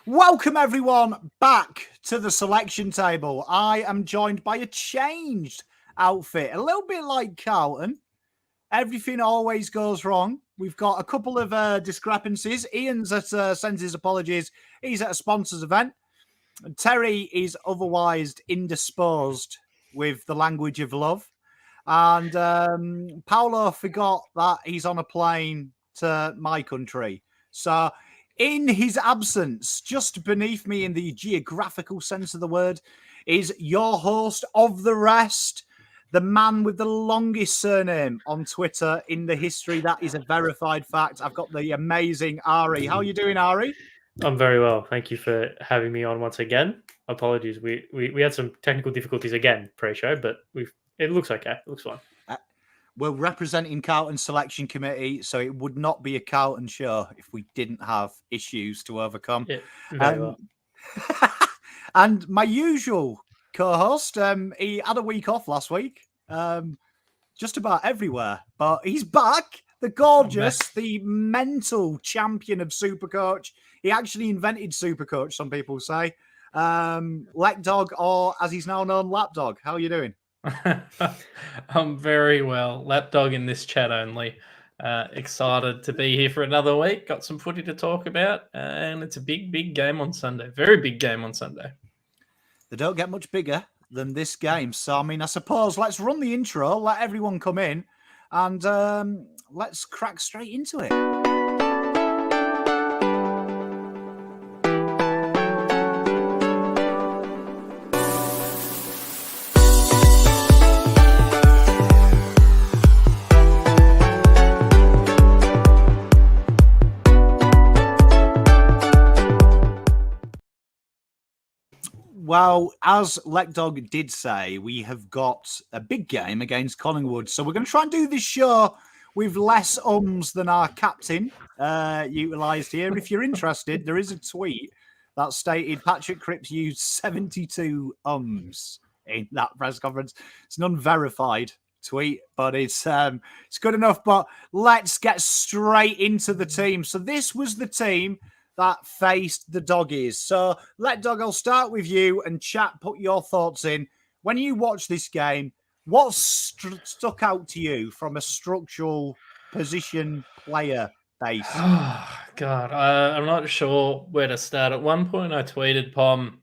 Welcome everyone back to the selection table. I am joined by a changed outfit, a little bit like Carlton. Everything always goes wrong. We've got a couple of discrepancies. Ian's at sends his apologies. He's at a sponsors event. And Terry is otherwise indisposed with the language of love. And Paolo forgot that he's on a plane to my country. So in his absence, just beneath me in the geographical sense of the word, is your host of the rest, the man with the longest surname on Twitter in the history. That is a verified fact. I've got the amazing Ari. How are you doing, Ari? I'm very well. Thank you for having me on once again. Apologies. We had some technical difficulties again pre-show, but it looks okay. It looks fine. We're representing Carlton Selection Committee, so it would not be a Carlton show if we didn't have issues to overcome. Yeah, very well. And my usual co-host, he had a week off last week, just about everywhere, but he's back. The gorgeous, the mental champion of Supercoach. He actually invented Supercoach, some people say. Lekdog, or as he's now known, Lapdog. How are you doing? I'm very well. Lapdog in this chat only. Excited to be here for another week. Got some footy to talk about, and it's a big game on Sunday. Very big game on Sunday. They don't get much bigger than this game. So, I mean, I suppose let's run the intro, let everyone come in, and let's crack straight into it. Well, as Lekdog did say, we have got a big game against Collingwood. So we're going to try and do this show with less ums than our captain utilised here. If you're interested, there is a tweet that stated Patrick Cripps used 72 ums in that press conference. It's an unverified tweet, but it's good enough. But let's get straight into the team. So this was the team that faced the Doggies. So, Lekdog, I'll start with you, and chat, put your thoughts in. When you watch this game, what stuck out to you from a structural position player base? Oh, God, I'm not sure where to start. At one point, I tweeted, Pom,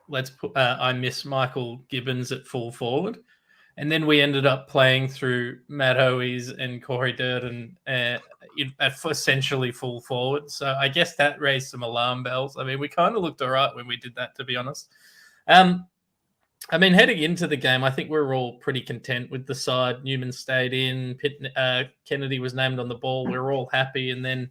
let's put, I miss Michael Gibbons at full forward. And then we ended up playing through Matt Hoeyes and Corey Durden at essentially full forward. So I guess that raised some alarm bells. I mean, we kind of looked all right when we did that, to be honest. I mean, heading into the game, I think we were all pretty content with the side. Newman stayed in. Kennedy was named on the ball. We were all happy. And then,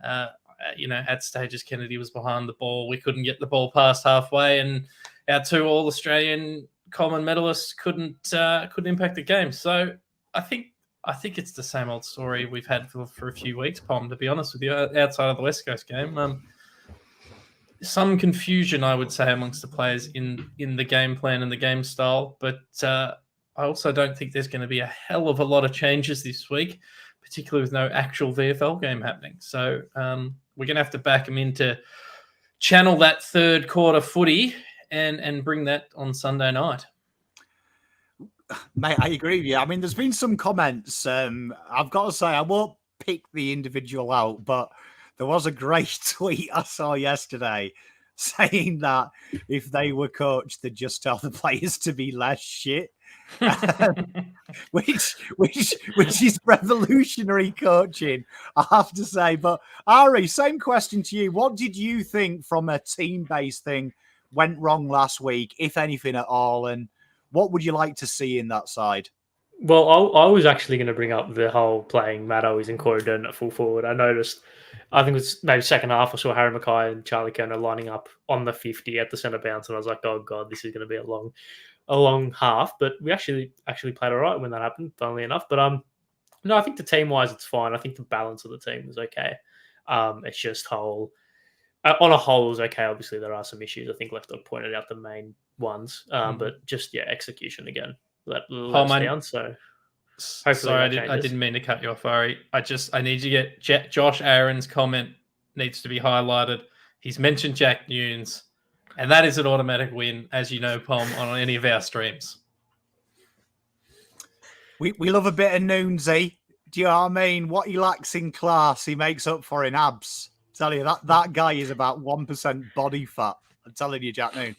at stages, Kennedy was behind the ball. We couldn't get the ball past halfway. And our two All-Australian common medalists couldn't impact the game. So I think it's the same old story we've had for a few weeks, Pom, to be honest with you, outside of the West Coast game. Some confusion, I would say, amongst the players in the game plan and the game style, but I also don't think there's going to be a hell of a lot of changes this week, particularly with no actual VFL game happening. So we're going to have to back them in to channel that third quarter footy and bring that on Sunday night. Mate, I agree with you. I mean, there's been some comments. I've got to say, I won't pick the individual out, but there was a great tweet I saw yesterday saying that if they were coached, they'd just tell the players to be less shit. which is revolutionary coaching, I have to say. But Ari, same question to you. What did you think from a team-based thing went wrong last week, if anything at all, and what would you like to see in that side? Well, I was actually going to bring up the whole playing Matt Hoeyes and Corey Durden at full forward. I noticed, I think it was maybe second half, I saw Harry Mackay and Charlie Kerner lining up on the 50 at the centre bounce, and I was like, oh God, this is going to be a long half. But we actually played all right when that happened, funnily enough. But no, I think the team-wise, it's fine. I think the balance of the team is okay. It's just on a whole, it was okay. Obviously, there are some issues. I think Lekdog pointed out the main ones, but just execution again let us down. So sorry, I didn't mean to cut you off, Ari. I need to get Josh Aaron's comment needs to be highlighted. He's mentioned Jack Nunes, and that is an automatic win, as you know, Pom, on any of our streams. We love a bit of Nunesy. Do you know what I mean? What he lacks in class, he makes up for in abs. I tell you, that guy is about 1% body fat. I'm telling you, Jack Noon.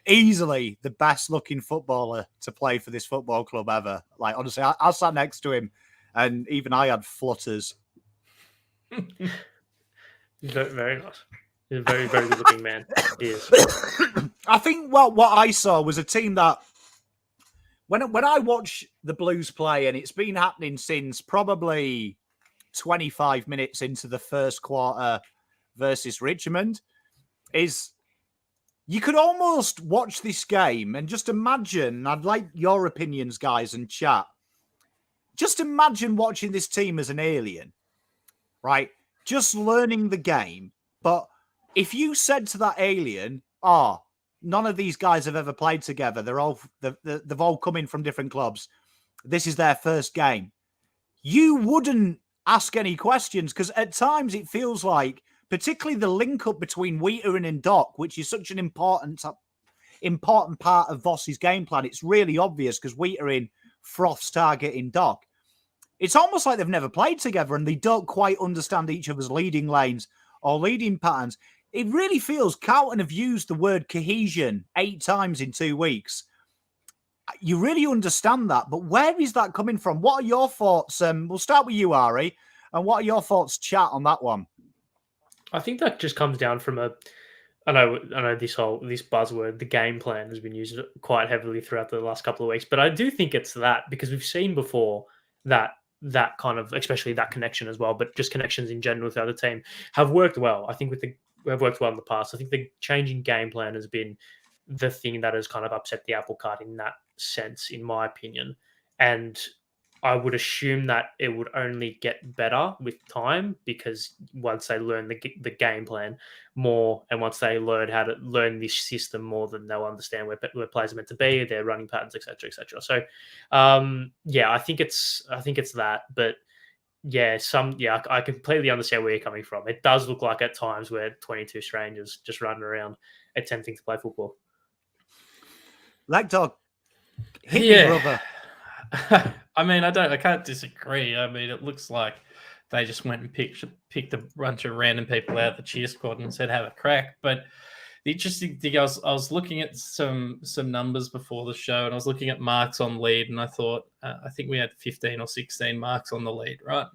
Easily the best looking footballer to play for this football club ever. Like, honestly, I sat next to him and even I had flutters. Very nice. He's a very, very good looking man. He is. I think what I saw was a team that when I watch the Blues play, and it's been happening since probably 25 minutes into the first quarter versus Richmond, is you could almost watch this game and just imagine, I'd like your opinions, guys, and chat. Just imagine watching this team as an alien, right? Just learning the game. But if you said to that alien, none of these guys have ever played together. They've all come in from different clubs. This is their first game. You wouldn't ask any questions, because at times it feels like, particularly the link up between Wheater and Doc, which is such an important part of Voss's game plan. It's really obvious because Wheater froths targeting Doc. It's almost like they've never played together and they don't quite understand each other's leading lanes or leading patterns. It really feels Carlton have used the word cohesion 8 times in 2 weeks. You really understand that, but where is that coming from? What are your thoughts? We'll start with you, Ari, and what are your thoughts, chat, on that one? I think that just comes down from I know this buzzword, the game plan, has been used quite heavily throughout the last couple of weeks, but I do think it's that, because we've seen before that kind of, especially that connection as well, but just connections in general with the other team have worked well. I think have worked well in the past. I think the changing game plan has been the thing that has kind of upset the apple cart in that sense, in my opinion. And I would assume that it would only get better with time, because once they learn the game plan more, and once they learn how to learn this system more, then they'll understand where players are meant to be, their running patterns, etc., etc. So, I think it's that. But I completely understand where you're coming from. It does look like at times we're 22 strangers just running around attempting to play football. Lekdog, hit me, brother. I mean, I can't disagree. I mean, it looks like they just went and picked a bunch of random people out of the cheer squad and said, have a crack. But the interesting thing, I was looking at some numbers before the show, and I was looking at marks on lead, and I thought, I think we had 15 or 16 marks on the lead, right?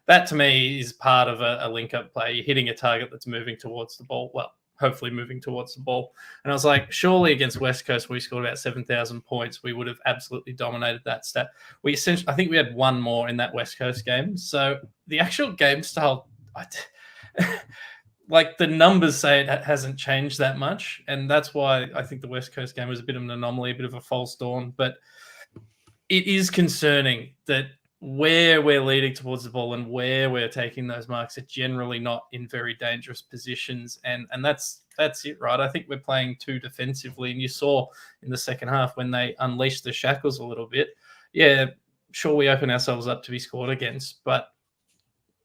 That to me is part of a link-up play. You're hitting a target that's moving towards the ball. Well, hopefully moving towards the ball. And I was like, surely against West Coast, we scored about 7,000 points. We would have absolutely dominated that stat. I think we had one more in that West Coast game. So the actual game style, like the numbers say it hasn't changed that much. And that's why I think the West Coast game was a bit of an anomaly, a bit of a false dawn. But it is concerning that where we're leading towards the ball and where we're taking those marks are generally not in very dangerous positions. And that's it, right? I think we're playing too defensively. And you saw in the second half when they unleashed the shackles a little bit. Yeah, sure, we open ourselves up to be scored against, but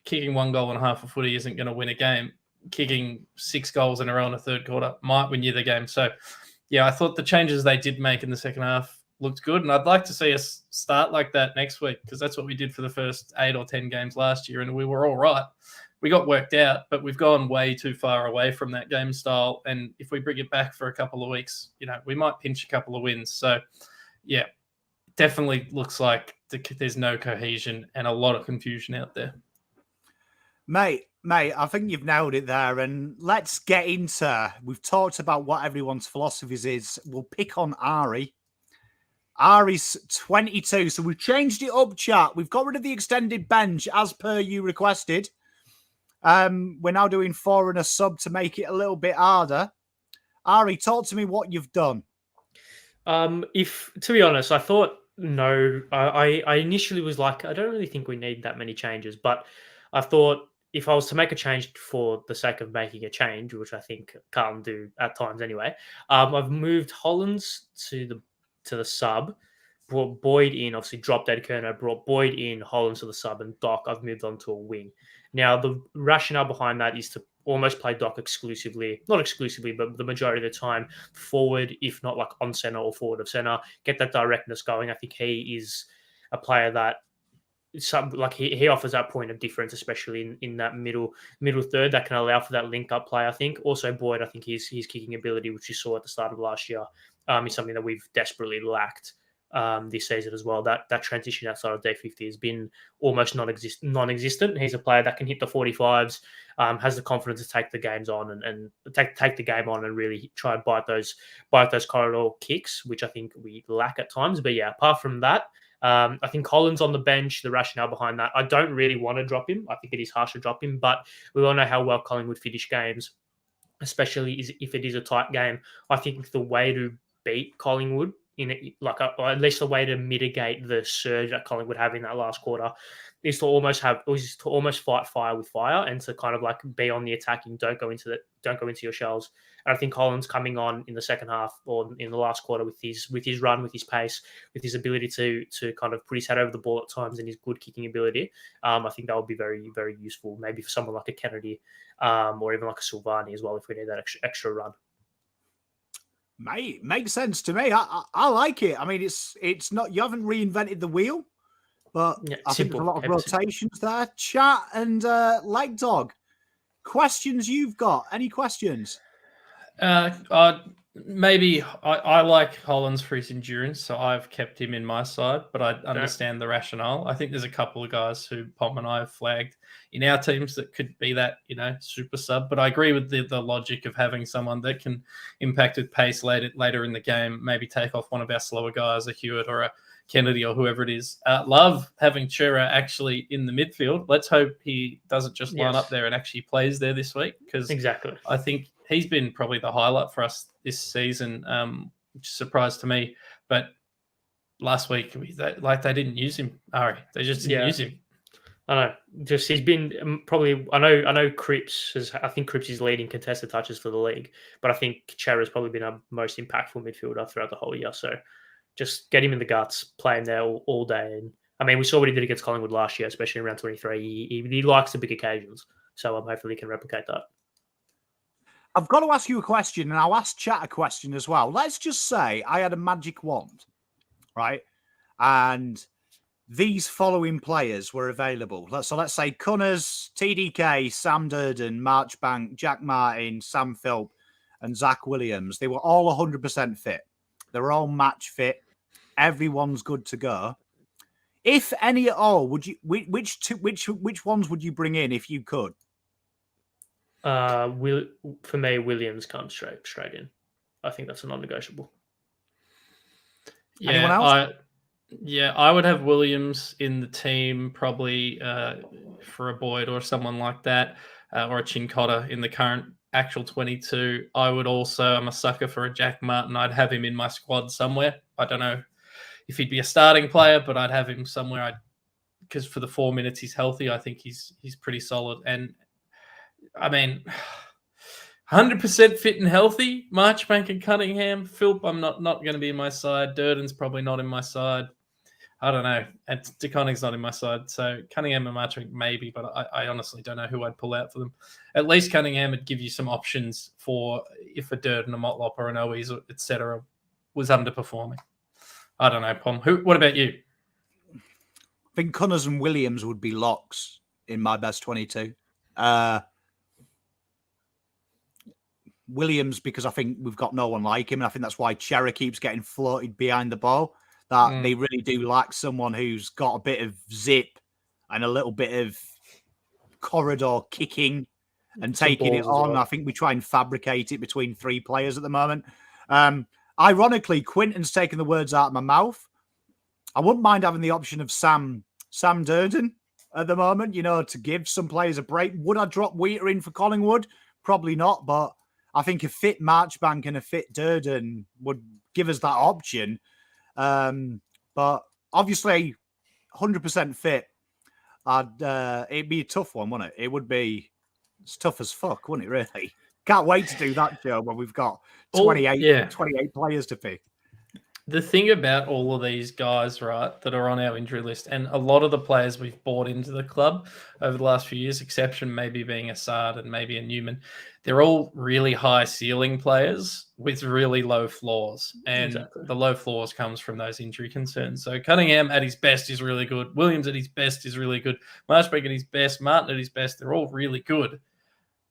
kicking 1 goal and half a footy isn't going to win a game. Kicking 6 goals in a row in the third quarter might win you the game. So, I thought the changes they did make in the second half looked good, and I'd like to see us start like that next week, because that's what we did for the first 8 or 10 games last year, and we were all right. We got worked out, but we've gone way too far away from that game style, and if we bring it back for a couple of weeks, we might pinch a couple of wins. So, definitely looks like there's no cohesion and a lot of confusion out there. Mate, I think you've nailed it there, and let's get into, we've talked about what everyone's philosophies is. We'll pick on Ari. Ari's 22, so we've changed it up, chat. We've got rid of the extended bench as per you requested. We're now doing 4 and a sub to make it a little bit harder. Ari, talk to me what you've done. To be honest, I thought no. I initially was like, I don't really think we need that many changes, but I thought if I was to make a change for the sake of making a change, which I think Carlton do at times anyway, I've moved Hollands to the sub, brought Boyd in, obviously dropped Ed Kerner, brought Boyd in, Hollands to the sub, and Doc I've moved on to a wing. Now, the rationale behind that is to almost play Doc exclusively, not exclusively, but the majority of the time forward, if not like on center or forward of center, get that directness going. I think he is a player that he offers that point of difference, especially in that middle third that can allow for that link up play. I think also Boyd, I think his kicking ability, which you saw at the start of last year, is something that we've desperately lacked this season as well. That transition outside of day 50 has been almost non-existent. He's a player that can hit the 45s, has the confidence to take the games on and take the game on and really try and bite those corridor kicks, which I think we lack at times. But yeah, apart from that, I think Collins on the bench, the rationale behind that, I don't really want to drop him. I think it is harsh to drop him, but we all know how well Collingwood finish games, especially if it is a tight game. I think the way to beat Collingwood, or at least the way to mitigate the surge that Collingwood have in that last quarter, is to almost fight fire with fire and to kind of like be on the attacking. Don't go into your shells. And I think Collins coming on in the second half or in the last quarter with his run, with his pace, with his ability to kind of put his head over the ball at times and his good kicking ability, I think that would be very, very useful. Maybe for someone like a Kennedy or even like a Silvani as well if we need that extra run. Mate, makes sense to me. I like it. I mean, it's not, you haven't reinvented the wheel, but yeah, I think there's a lot of rotations there. Chat and Lekdog, questions you've got? Any questions? Maybe I like Hollins for his endurance, so I've kept him in my side, but I understand the rationale. I think there's a couple of guys who Pom and I have flagged in our teams that could be that, super sub, but I agree with the logic of having someone that can impact with pace later in the game, maybe take off one of our slower guys, a Hewitt or a Kennedy or whoever it is. Love having Chura actually in the midfield. Let's hope he doesn't just line up there and actually plays there this week, because exactly, I think he's been probably the highlight for us this season, which is a surprise to me. But last week, they didn't use him, Ari. They just didn't use him. I know. Just he's been probably. I know. Cripps I think Cripps is leading contested touches for the league, but I think Chera's probably been our most impactful midfielder throughout the whole year. So just get him in the guts, play him there all day. And I mean, we saw what he did against Collingwood last year, especially in round 23. He likes the big occasions, so hopefully he can replicate that. I've got to ask you a question, and I'll ask Chat a question as well. Let's just say I had a magic wand, right? And these following players were available. So let's say Cunners, TDK, Sam Durden, Marchbank, Jack Martin, Sam Philp, and Zach Williams. They were all 100% fit. They were all match fit. Everyone's good to go. If any at all, would you which ones would you bring in if you could? For me, Williams comes straight in. I think that's a non-negotiable. Yeah, anyone else? I would have Williams in the team probably for a Boyd or someone like that, or a Chincotta in the current actual 22. I'm a sucker for a Jack Martin. I'd have him in my squad somewhere. I don't know if he'd be a starting player, but I'd have him somewhere. Because for the 4 minutes he's healthy, I think he's pretty solid. And I mean, 100% fit and healthy. Marchbank and Cunningham. Philp, I'm not going to be in my side. Durden's probably not in my side. I don't know. And DeConning's not in my side. So Cunningham and Marchbank maybe, but I honestly don't know who I'd pull out for them. At least Cunningham would give you some options for if a Durden, a Motlop, or an Owies, etc. was underperforming. I don't know, Pom. What about you? I think Cunners and Williams would be locks in my best 22. Williams, because I think we've got no one like him, and I think that's why Chera keeps getting floated behind the ball. That they really do lack someone who's got a bit of zip and a little bit of corridor kicking and taking it on. Well. I think we try and fabricate it between three players at the moment. Ironically, Quentin's taken the words out of my mouth. I wouldn't mind having the option of Sam Durden at the moment, to give some players a break. Would I drop Wheater in for Collingwood? Probably not, but I think a fit Marchbank and a fit Durden would give us that option. But obviously, 100% fit, it'd be a tough one, wouldn't it? It's tough as fuck, wouldn't it, really? Can't wait to do that show when we've got 28 players to pick. The thing about all of these guys, right, that are on our injury list, and a lot of the players we've bought into the club over the last few years, exception maybe being Assad and maybe a Newman, they're all really high ceiling players with really low floors. And the low floors comes from those injury concerns. So Cunningham at his best is really good. Williams at his best is really good. Marshbeck at his best. Martin at his best. They're all really good.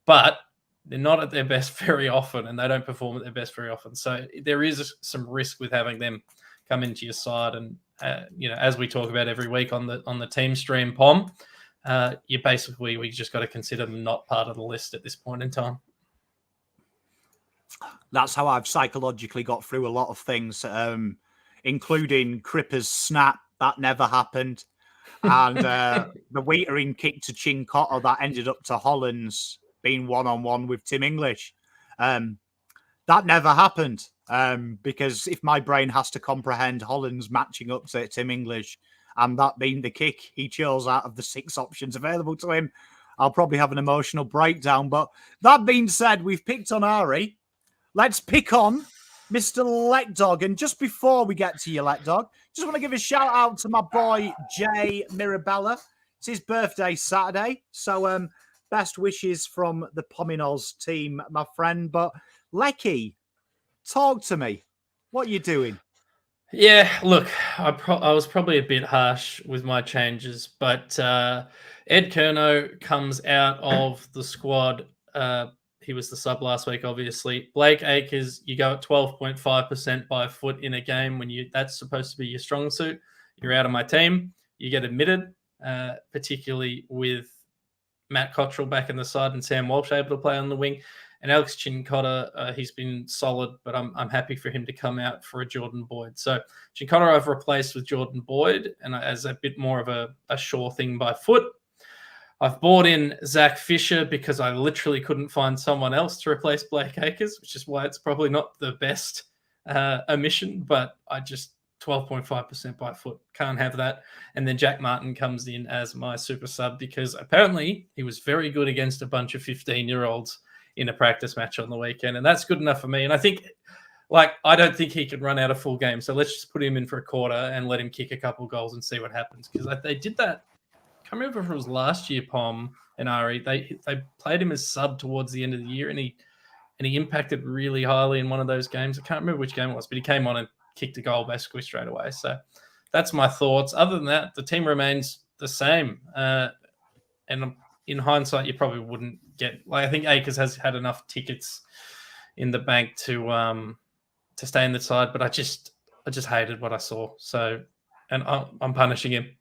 But they're not at their best very often, and they don't perform at their best very often. So there is some risk with having them come into your side. And as we talk about every week on the team stream, Pom, we just got to consider them not part of the list at this point in time. That's how I've psychologically got through a lot of things, including Cripper's snap. That never happened. And the Wiedering kick to Chincotta that ended up to Holland's being one-on-one with Tim English. That never happened because if my brain has to comprehend Holland's matching up to Tim English and that being the kick he chose out of the 6 options available to him, I'll probably have an emotional breakdown. But that being said, we've picked on Ari. Let's pick on Mr. Lekdog. And just before we get to you, Lekdog, just want to give a shout out to my boy, J Mirabella. It's his birthday Saturday. So best wishes from the Pominos team, my friend. But Lecky, talk to me. What are you doing? Yeah, look, I was probably a bit harsh with my changes, but Ed Curnow comes out of the squad. He was the sub last week, obviously. Blake Acres, you go at 12.5% by foot in a game when that's supposed to be your strong suit. You're out of my team. You get admitted, particularly with Matt Cottrell back in the side and Sam Walsh able to play on the wing. And Alex Chincotta, he's been solid, but I'm happy for him to come out for a Jordan Boyd. So Chincotta I've replaced with Jordan Boyd, and as a bit more of a sure thing by foot. I've bought in Zach Fisher because I literally couldn't find someone else to replace Blake Acres, which is why it's probably not the best omission, but I just 12.5% by foot. Can't have that. And then Jack Martin comes in as my super sub because apparently he was very good against a bunch of 15-year-olds in a practice match on the weekend. And that's good enough for me. And I think, I don't think he can run out a full game. So let's just put him in for a quarter and let him kick a couple goals and see what happens. Because they did that. I can't remember if it was last year, Pom and Ari. They played him as sub towards the end of the year, and he impacted really highly in one of those games. I can't remember which game it was, but he came on and kicked a goal basically straight away. So that's my thoughts. Other than that, the team remains the same. And in hindsight, you probably wouldn't get. I think Acres has had enough tickets in the bank to stay in the side, but I just hated what I saw. So, and I'm punishing him.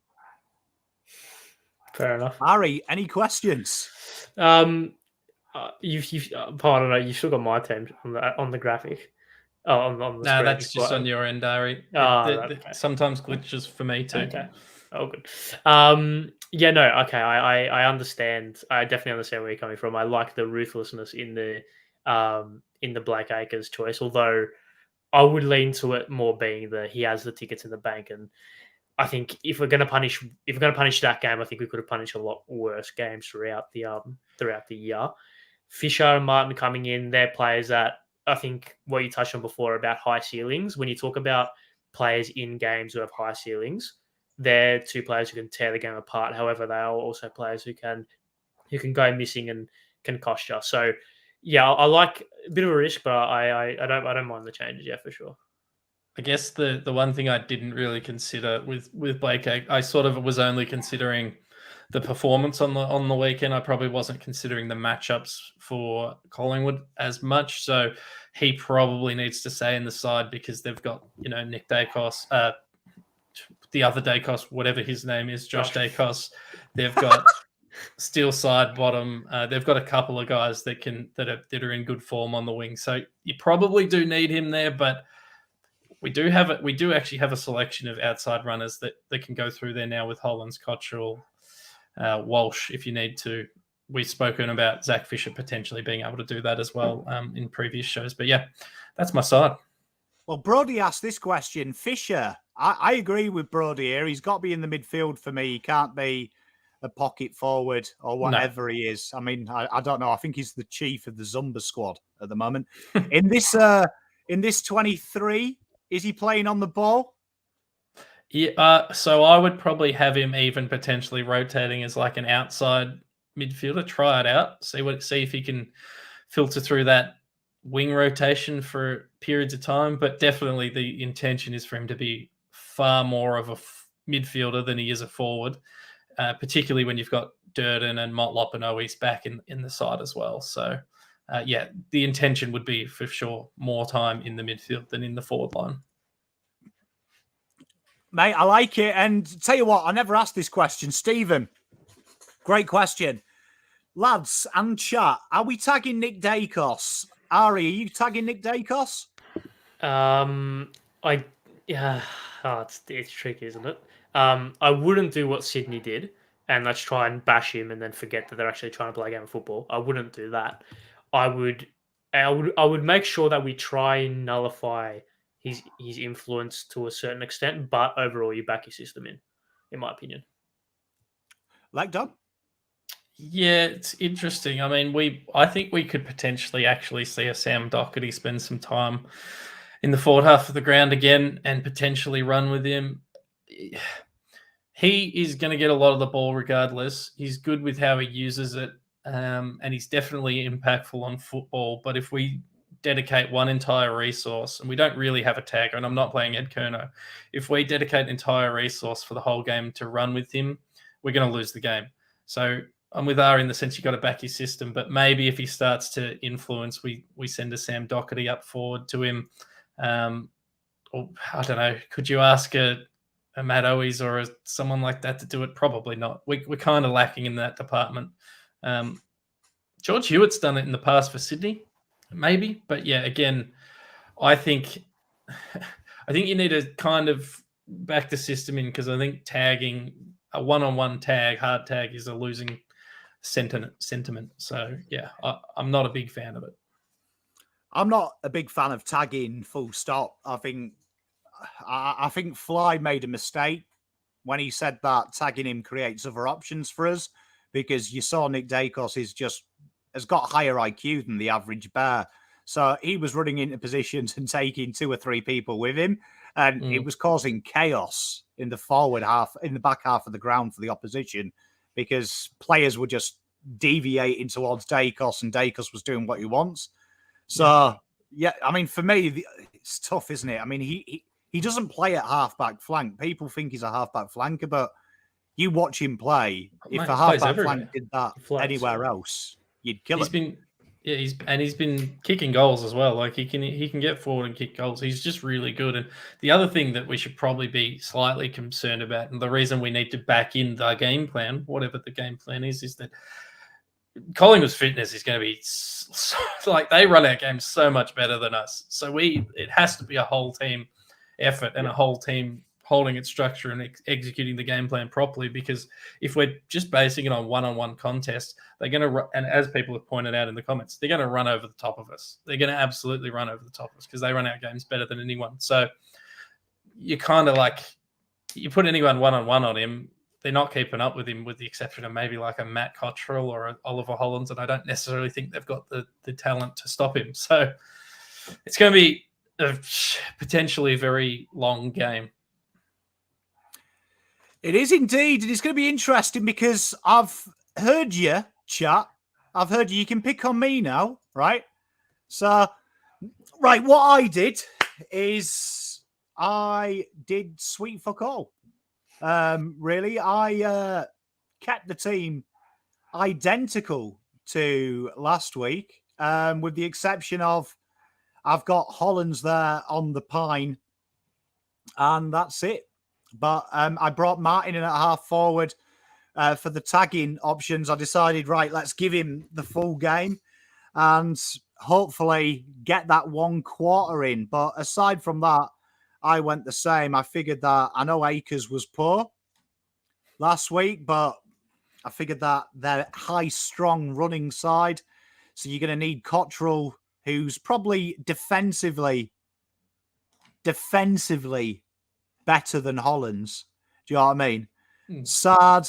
Fair enough. Ari, any questions? You've I don't know. You've still got my team on the graphic. Oh, on the screen. No, that's just on your end, Ari. Okay. Sometimes glitches for me too. Okay. Oh, good. Yeah, no, okay. I understand. I definitely understand where you're coming from. I like the ruthlessness in the Blake Acres choice, although I would lean to it more being that he has the tickets in the bank, and I think if we're going to punish that game, I think we could have punished a lot worse games throughout the year. Fisher and Martin coming in, they're players that I think what you touched on before about high ceilings. When you talk about players in games who have high ceilings, they're 2 players who can tear the game apart. However, they are also players who can go missing and can cost you. So, yeah, I like a bit of a risk, but I don't mind the changes. Yeah, for sure. I guess the one thing I didn't really consider with Blake, I sort of was only considering the performance on the weekend. I probably wasn't considering the matchups for Collingwood as much. So he probably needs to stay in the side because they've got, Nick Dacos, the other Dacos, whatever his name is, Josh Dacos. They've got Steel side bottom. They've got a couple of guys that are in good form on the wing. So you probably do need him there, but we do actually have a selection of outside runners that can go through there now with Hollands, Cottrell, Walsh, if you need to. We've spoken about Zach Fisher potentially being able to do that as well in previous shows. But yeah, that's my side. Well, Brody asked this question. Fisher, I agree with Brody here. He's got to be in the midfield for me. He can't be a pocket forward or whatever he is. I mean, I don't know. I think he's the chief of the Zumba squad at the moment. In this 23, Is he playing on the ball? Yeah, so I would probably have him even potentially rotating as like an outside midfielder. Try it out, see if he can filter through that wing rotation for periods of time. But definitely, the intention is for him to be far more of a midfielder than he is a forward, particularly when you've got Durden and Motlop and Owies back in the side as well. So, yeah, the intention would be for sure more time in the midfield than in the forward line. Mate, I like it. And tell you what, I never asked this question. Stephen, great question. Lads and chat, are we tagging Nick Dacos? Ari, are you tagging Nick Dacos? It's tricky, isn't it? I wouldn't do what Sydney did, and let's try and bash him and then forget that they're actually trying to play a game of football. I wouldn't do that. I would make sure that we try and nullify his influence to a certain extent, but overall you back your system in my opinion. Lekdog? Yeah, it's interesting. I mean, I think we could potentially actually see a Sam Doherty spend some time in the forward half of the ground again and potentially run with him. He is going to get a lot of the ball regardless. He's good with how he uses it, and he's definitely impactful on football. But if we dedicate one entire resource, and we don't really have a tagger, and I'm not playing Ed Kerno, if we dedicate an entire resource for the whole game to run with him, we're going to lose the game. So I'm with R in the sense you got to back your system, but maybe if he starts to influence, we send a Sam Doherty up forward to him. Or I don't know, could you ask a Matt Owies or someone like that to do it? Probably not. We're kind of lacking in that department. George Hewitt's done it in the past for Sydney, maybe, but yeah, again, I think you need to kind of back the system in, because I think tagging a one-on-one tag, hard tag, is a losing sentiment. So yeah, I'm not a big fan of it. I'm not a big fan of tagging full stop. I think Fly made a mistake when he said that tagging him creates other options for us, because you saw Nick Dacos has got higher IQ than the average bear. So he was running into positions and taking 2 or 3 people with him, and it was causing chaos in the forward half, in the back half of the ground for the opposition, because players were just deviating towards Dacos, and Dacos was doing what he wants. So, yeah, I mean, for me, it's tough, isn't it? I mean, he doesn't play at half-back flank. People think he's a half-back flanker, but you watch him play. If a half-back flank did that anywhere else, you'd kill him. He's been kicking goals as well. Like he can get forward and kick goals. He's just really good. And the other thing that we should probably be slightly concerned about, and the reason we need to back in the game plan, whatever the game plan is that Collingwood's fitness is going to be like, they run our games so much better than us. So it has to be a whole team effort and a whole team holding its structure and executing the game plan properly, because if we're just basing it on one-on-one contests, they're going to, and as people have pointed out in the comments, they're going to run over the top of us. They're going to absolutely run over the top of us, because they run our games better than anyone. So you kind of like, you put anyone one-on-one on him, they're not keeping up with him, with the exception of maybe like a Matt Cottrell or an Oliver Hollands, and I don't necessarily think they've got the talent to stop him. So it's going to be a potentially very long game. It is indeed. And it's going to be interesting, because I've heard you, chat. I've heard you. You can pick on me now, right? So, right, what I did is I did sweet fuck all. Really, I kept the team identical to last week, with the exception of I've got Hollands there on the pine, and that's it. But I brought Martin in at half forward for the tagging options. I decided, right, let's give him the full game and hopefully get that 1 quarter in. But aside from that, I went the same. I figured that, I know Akers was poor last week, but I figured that they're high, strong running side. So you're going to need Cottrell, who's probably defensively better than Hollands. Do you know what I mean? Sard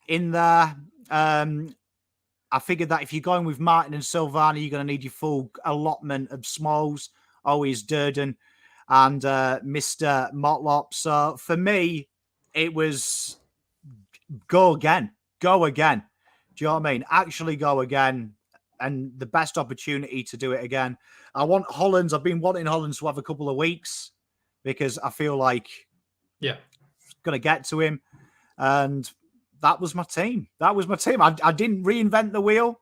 in there. I figured that if you're going with Martin and Silvani, you're going to need your full allotment of smalls, always Durden. and Mr. Motlop. So for me, it was go again. Do you know what I mean? Actually go again. And the best opportunity to do it again. I want Hollands. I've been wanting Hollands to have a couple of weeks because I feel like going to get to him. And that was my team. I didn't reinvent the wheel.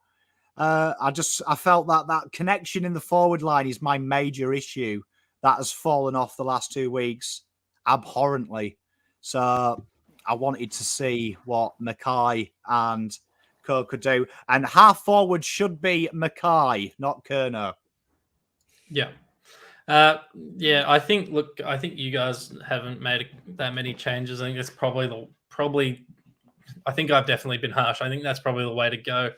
I felt that connection in the forward line is my major issue that has fallen off the last 2 weeks abhorrently. So I wanted to see what Mackay and Kerr could do. And half forward should be Mackay, not Kerner. Yeah. I think you guys haven't made that many changes. I think it's I think I've definitely been harsh. I think that's probably the way to go.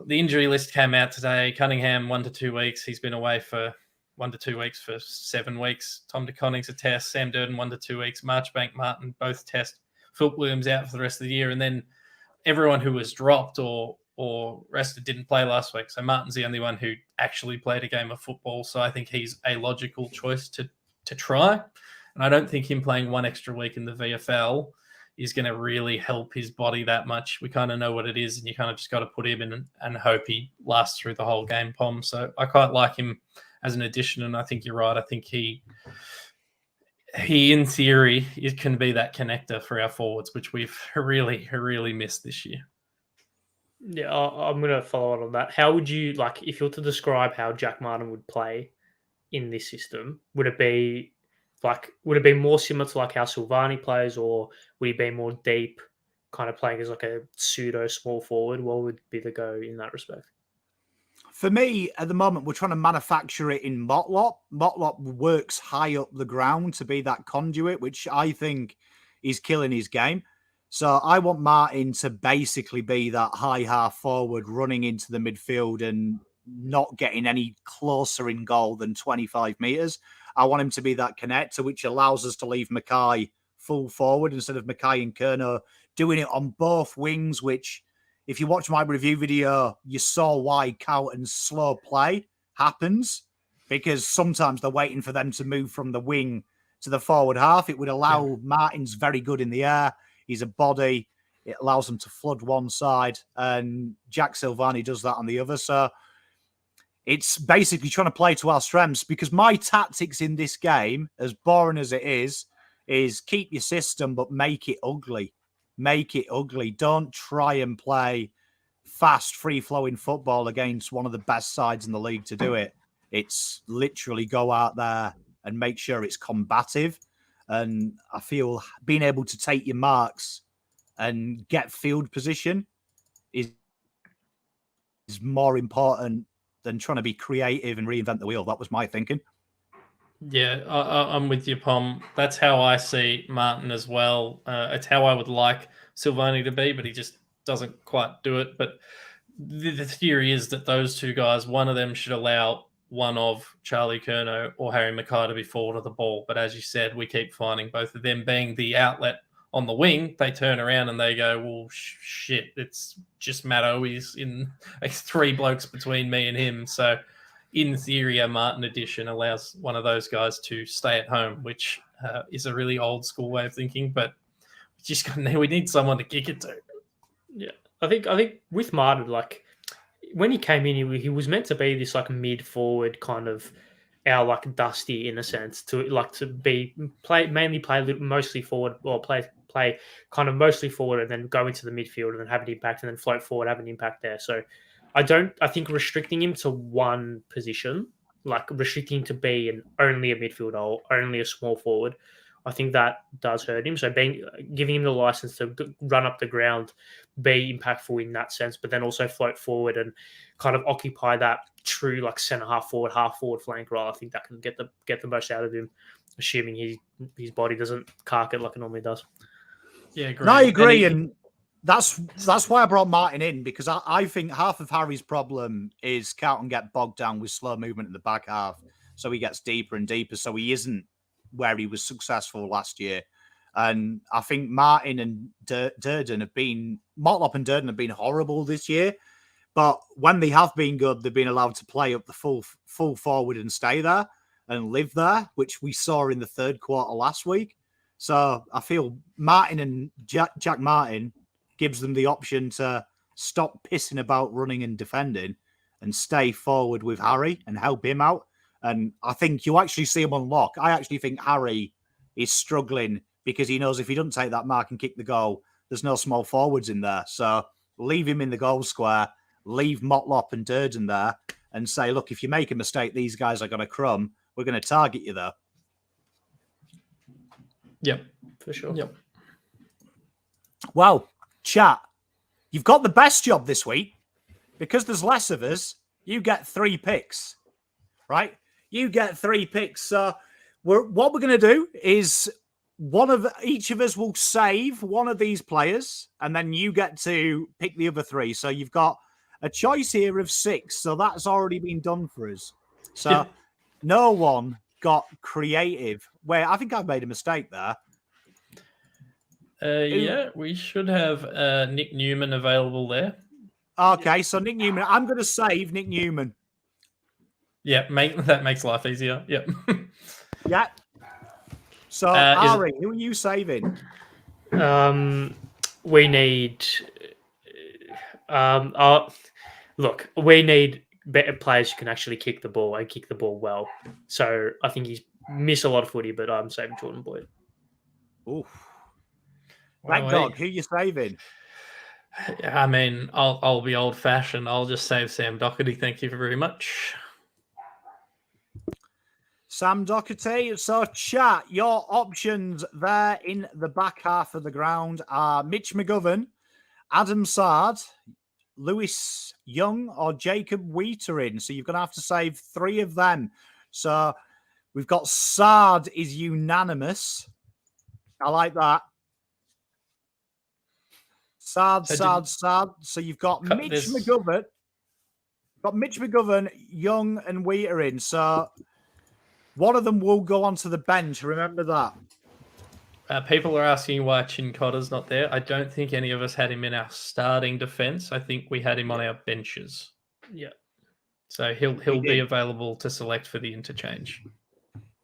The injury list came out today. Cunningham, 1 to 2 weeks. He's been away for 1 to 2 weeks for 7 weeks. Tom De Koning's a test. Sam Durden, 1 to 2 weeks. Marchbank, Martin, both test. Phil Williams out for the rest of the year. And then everyone who was dropped or rested didn't play last week. So Martin's the only one who actually played a game of football. So I think he's a logical choice to try. And I don't think him playing 1 extra week in the VFL is going to really help his body that much. We kind of know what it is, and you kind of just got to put him in and hope he lasts through the whole game, Pom. So I quite like him as an addition, and I think you're right. I think he in theory, it can be that connector for our forwards, which we've really missed this year. Yeah, I'm going to follow on that. How would you, if you were to describe how Jack Martin would play in this system, would it be more similar to how Silvani plays, or would he be more deep, kind of playing as a pseudo small forward? What would be the go in that respect? For me, at the moment, we're trying to manufacture it in Motlop. Motlop works high up the ground to be that conduit, which I think is killing his game. So I want Martin to basically be that high half forward running into the midfield and not getting any closer in goal than 25 metres. I want him to be that connector, which allows us to leave Mackay full forward instead of Mackay and Kerner doing it on both wings, which, if you watch my review video, you saw why Carlton's slow play happens, because sometimes they're waiting for them to move from the wing to the forward half. It would allow Martin's very good in the air. He's a body. It allows him to flood one side, and Jack Silvani does that on the other. So it's basically trying to play to our strengths, because my tactics in this game, as boring as it is keep your system, but make it ugly. Make it ugly. Don't try and play fast, free-flowing football against one of the best sides in the league to do it. It's literally go out there and make sure it's combative. And I feel being able to take your marks and get field position is more important than trying to be creative and reinvent the wheel. That was my thinking. Yeah, I'm with you, Pom. That's how I see Martin as well. It's how I would like Silvani to be, but he just doesn't quite do it. But the theory is that those two guys, one of them should allow one of Charlie Curnow or Harry Mackay to be forward of the ball. But as you said, we keep finding both of them being the outlet on the wing. They turn around and they go, well, shit, it's just Matt Owies in 3 blokes between me and him. So in theory, a Martin addition allows one of those guys to stay at home, which is a really old school way of thinking, but we need someone to kick it to. Yeah, I think with Martin, when he came in, he was meant to be this mid forward kind of our Dusty in a sense, to play mostly forward, or play kind of mostly forward and then go into the midfield and then have an impact, and then float forward, have an impact there. So I think restricting him to one position, restricting him to be only a midfielder or only a small forward, I think that does hurt him. So giving him the license to run up the ground, be impactful in that sense, but then also float forward and kind of occupy that true centre half forward flank role, I think that can get the most out of him, assuming his body doesn't cark it like it normally does. Yeah, agree. No, I agree, and that's why I brought Martin in, because I think half of Harry's problem is Carlton get bogged down with slow movement in the back half, so he gets deeper and deeper, so he isn't where he was successful last year. And I think Martin and Durden Motlop and Durden have been horrible this year, but when they have been good, they've been allowed to play up the full forward and stay there. and live there, which we saw in the third quarter last week. So I feel Martin and Jack Martin gives them the option to stop pissing about running and defending and stay forward with Harry and help him out. And I think you actually see him unlock. I actually think Harry is struggling because he knows if he doesn't take that mark and kick the goal, there's no small forwards in there. So leave him in the goal square, leave Motlop and Durden there, and say, look, if you make a mistake, these guys are going to crumb. We're going to target you there. Yep, for sure. Yep. Well, chat, you've got the best job this week because there's less of us. You get 3 picks, right? You get 3 picks. So what we're going to do is each of us will save one of these players, and then you get to pick the other 3. So you've got a choice here of 6. So that's already been done for us. So no one got creative. Where I think I've made a mistake there. Yeah, we should have Nick Newman available there. Okay, so Nick Newman. I'm going to save Nick Newman. Yeah, that makes life easier. Yep. Yeah. So, Ari, who are you saving? We need. Look, we need better players who can actually kick the ball and kick the ball well. So I think he's missed a lot of footy, but I'm saving Jordan Boyd. Ooh. Lekdog, who are you saving? I mean, I'll be old fashioned. I'll just save Sam Doherty. Thank you very much. Sam Doherty. So, chat, your options there in the back half of the ground are Mitch McGovern, Adam Sard, Lewis Young, or Jacob Wheaterin. So, you're going to have to save 3 of them. So, we've got Sard is unanimous. I like that. Sard. So you've got Mitch McGovern. Young, and Wheaterin. So one of them will go onto the bench. Remember that. People are asking why Chincotter's not there. I don't think any of us had him in our starting defense. I think we had him on our benches. Yeah. So he'll be available to select for the interchange.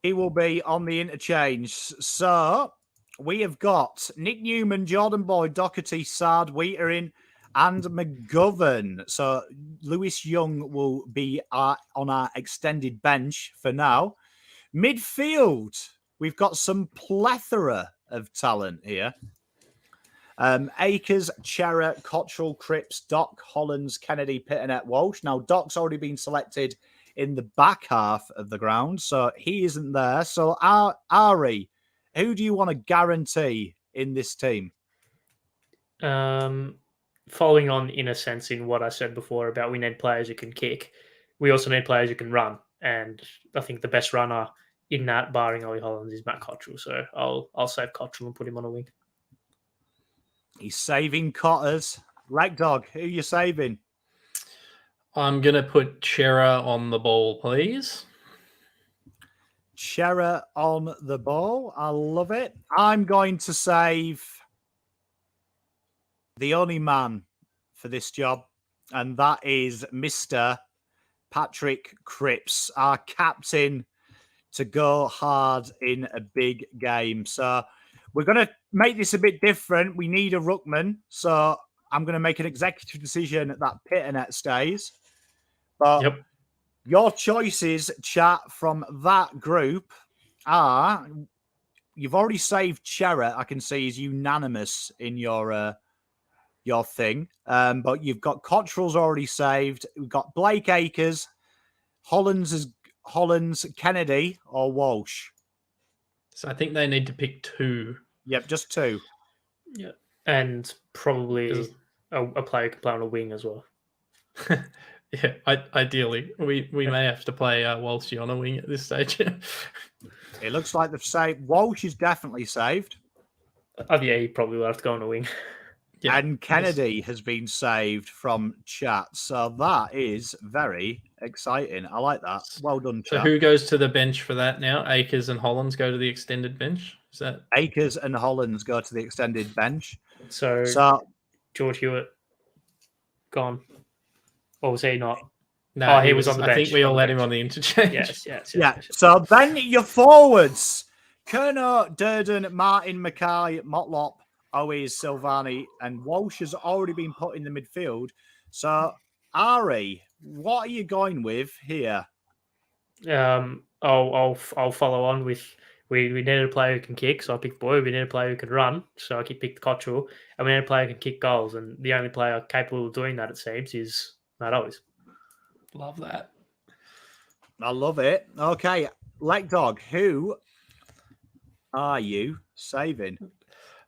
He will be on the interchange. So we have got Nick Newman, Jordan Boyd, Doherty, Sard, Wheaterin, and McGovern. So Lewis Young will be on our extended bench for now. Midfield, we've got some plethora of talent here. Akers, Chera, Cottrell, Cripps, Doc, Hollands, Kennedy, Pitternet, Walsh. Now, Doc's already been selected in the back half of the ground, so he isn't there. So, Ari, who do you want to guarantee in this team? Following on, in a sense, in what I said before about we need players who can kick, we also need players who can run. And I think the best runner in that, barring Ollie Hollands, is Matt Cottrell. So I'll save Cottrell and put him on a wing. He's saving Cotters. Lekdog, who are you saving? I'm going to put Chera on the ball, please. Chera on the ball. I love it. I'm going to save the only man for this job, and that is Mr. Patrick Cripps, our captain, to go hard in a big game. So we're going to make this a bit different. We need a ruckman, so I'm going to make an executive decision that Pitternet stays. But your choices, chat, from that group are, you've already saved Chera, I can see, is unanimous in your thing. But you've got Cottrell's already saved. We've got Blake Akers, Hollands, Kennedy, or Walsh. So I think they need to pick 2. Yep, just 2. Yeah, and probably a player can play on a wing as well. Yeah, ideally. We may have to play Walshy on a wing at this stage. It looks like they've saved. Walsh is definitely saved. Yeah, he probably will have to go on a wing. Yeah, and Kennedy has been saved from chat. So that is very exciting. I like that. Well done, chat. So who goes to the bench for that now? Akers and Hollands go to the extended bench? Is that Akers and Hollands go to the extended bench? So George Hewitt gone. Or was he not? No, he was on the I bench. think we all on the had him bench. on the interchange. Yeah. So then your forwards: Kerno, Durden, Martin, Mackay, Motlop, Owies, Silvani, and Walsh has already been put in the midfield. So, Ari, what are you going with here? I'll follow on with we needed a player who can kick, so I picked Boy. We need a player who can run, so I picked Cottrell, and we need a player who can kick goals. And the only player capable of doing that, it seems, is Matt Owens. Love that. I love it. Okay, Lekdog, who are you saving?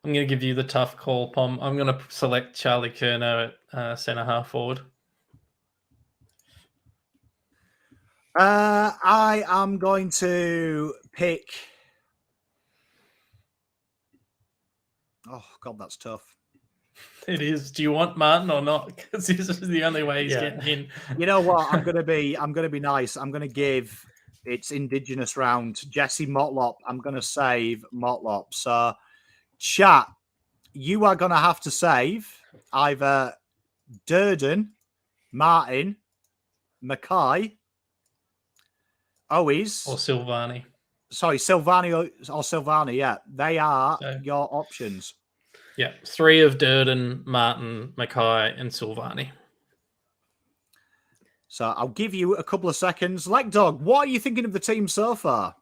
I'm going to give you the tough call, Pom. I'm going to select Charlie Curnow at centre half forward. I am going to pick. Oh God, that's tough. It is. Do you want Martin or not? Because this is the only way he's getting in. You know what? I'm gonna be nice. I'm gonna give its Indigenous round Jesse Motlop. I'm gonna save Motlop. So, chat, you are gonna have to save either Durden, Martin, Mackay, Owies, Or Silvani. Sorry, Silvani or Silvani. Yeah, they are your options. Yeah, 3 of Durden, Martin, Mackay, and Silvani. So I'll give you a couple of seconds. Lekdog, what are you thinking of the team so far?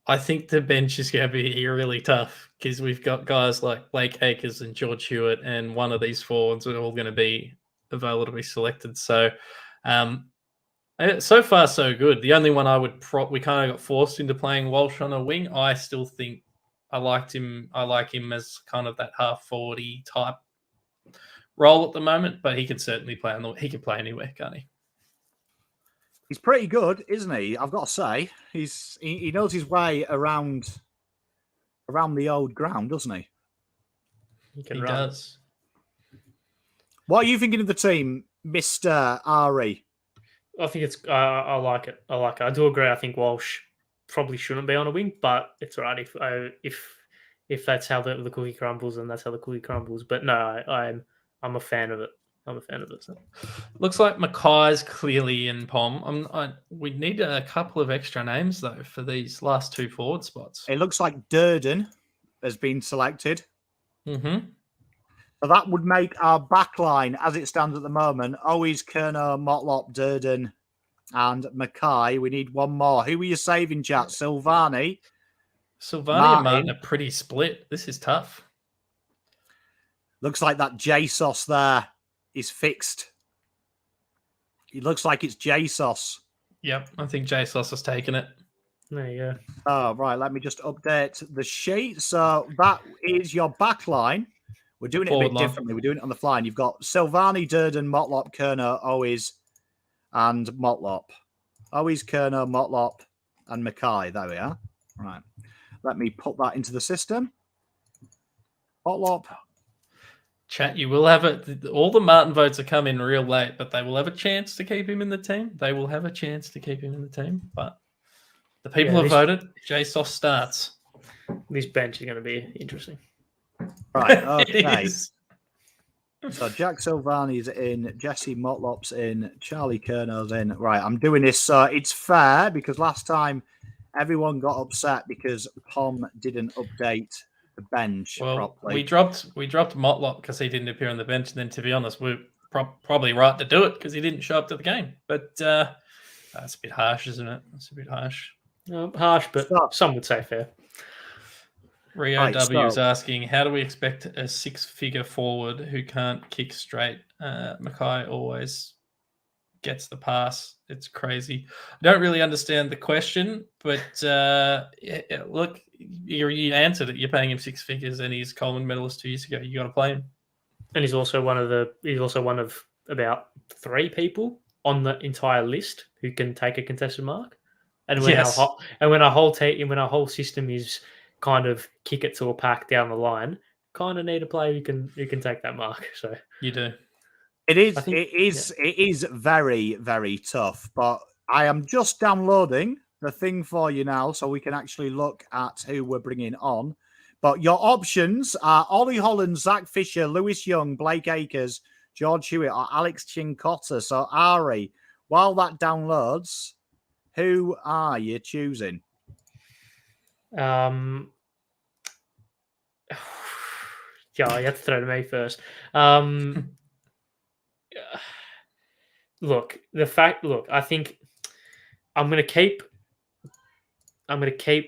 I think the bench is going to be really tough because we've got guys like Blake Acres and George Hewitt, and one of these forwards are all going to be available to be selected. So, so far so good. The only one I would we kind of got forced into playing Walsh on a wing. I still think I like him as kind of that half 40 type role at the moment, but he can certainly play he can play anywhere, can't he? He's pretty good, isn't he? I've got to say, he knows his way around the old ground, doesn't he? He does. What are you thinking of the team, Mr. Ari? I think it's. I like it. I do agree. I think Walsh probably shouldn't be on a wing, but it's all right if that's how the cookie crumbles, and that's how the cookie crumbles. But no, I'm a fan of it. Looks like Mackay's clearly in Pom. We need a couple of extra names though for these last 2 forward spots. It looks like Durden has been selected. Mm-hmm. So that would make our back line, as it stands at the moment, Owies, Kerno, Motlop, Durden, and Mackay. We need one more. Who are you saving, chat? Silvani and Martin are pretty split. This is tough. Looks like that J-Sauce there is fixed. It looks like it's J-Sauce. Yep, I think J-Sauce has taken it. There you go. Oh, right. Let me just update the sheet. So that is your back line. We're doing it a bit differently. We're doing it on the fly. And you've got Silvani, Durden, Motlop, Kerno, Owies, and Motlop. Owies, Kerno, Motlop, and Mackay. There we are. Right. Let me put that into the system. Motlop. Chat, you will have it. All the Martin votes are coming real late, but they will have a chance to keep him in the team. They will have a chance to keep him in the team. But the people have voted. J-Sauce starts. This bench is going to be interesting. Right, okay. So Jack Silvani's in, Jesse Motlop's in, Charlie Kerno's in. Right, I'm doing this so it's fair because last time everyone got upset because Pom didn't update the bench properly. We dropped Motlop because he didn't appear on the bench, and then to be honest, we're probably right to do it because he didn't show up to the game. But that's a bit harsh, isn't it? That's a bit harsh. Harsh, but some would say fair. Rio W is asking, how do we expect a 6-figure forward who can't kick straight? Mackay always gets the pass. It's crazy. I don't really understand the question, but look, you answered it. You're paying him 6 figures, and he's Coleman medalist 2 years ago. You got to play him. And he's also one of about 3 people on the entire list who can take a contested mark. And when our whole system is kind of kick it to a pack down the line, kind of need a player who can take that mark. So you do. It is very, very tough, but I am just downloading the thing for you now so we can actually look at who we're bringing on. But your options are Ollie Holland, Zach Fisher, Lewis Young, Blake Acres, George Hewitt, or Alex Chincotta. So Ari, while that downloads, who are you choosing? Yeah, you have to throw to me first. Look, I think I'm gonna keep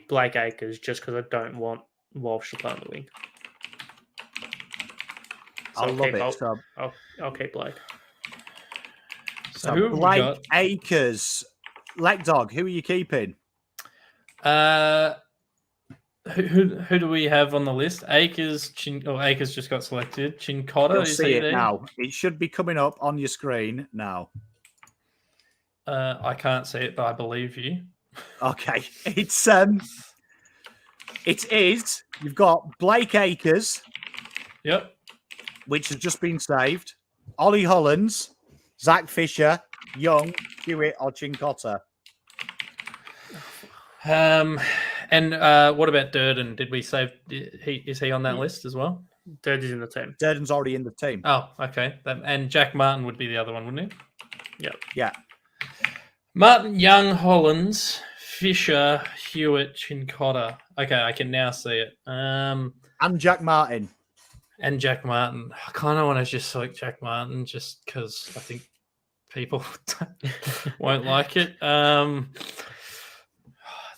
Blake Acres just because I don't want Walsh to play on the wing. So I love it. I'll keep Blake. So who have we Blake got? Acres, Lekdog. Who are you keeping? Who do we have on the list? Acres just got selected. Chincotta, You'll is see he it there? now. It should be coming up on your screen now. I can't see it, but I believe you. Okay, it is. You've got Blake Acres, Yep. which has just been saved. Ollie Hollins, Zach Fisher, Young, Hewitt, or Chincotta. And what about Durden? Did we save? Is he on that list as well? Durden's in the team. Durden's already in the team. Oh, okay. And Jack Martin would be the other one, wouldn't he? Yep. Yeah. Martin, Young, Hollins, Fisher, Hewitt, Chincotta. Okay, I can now see it. And Jack Martin. And Jack Martin. I kind of want to just select Jack Martin just because I think people won't like it.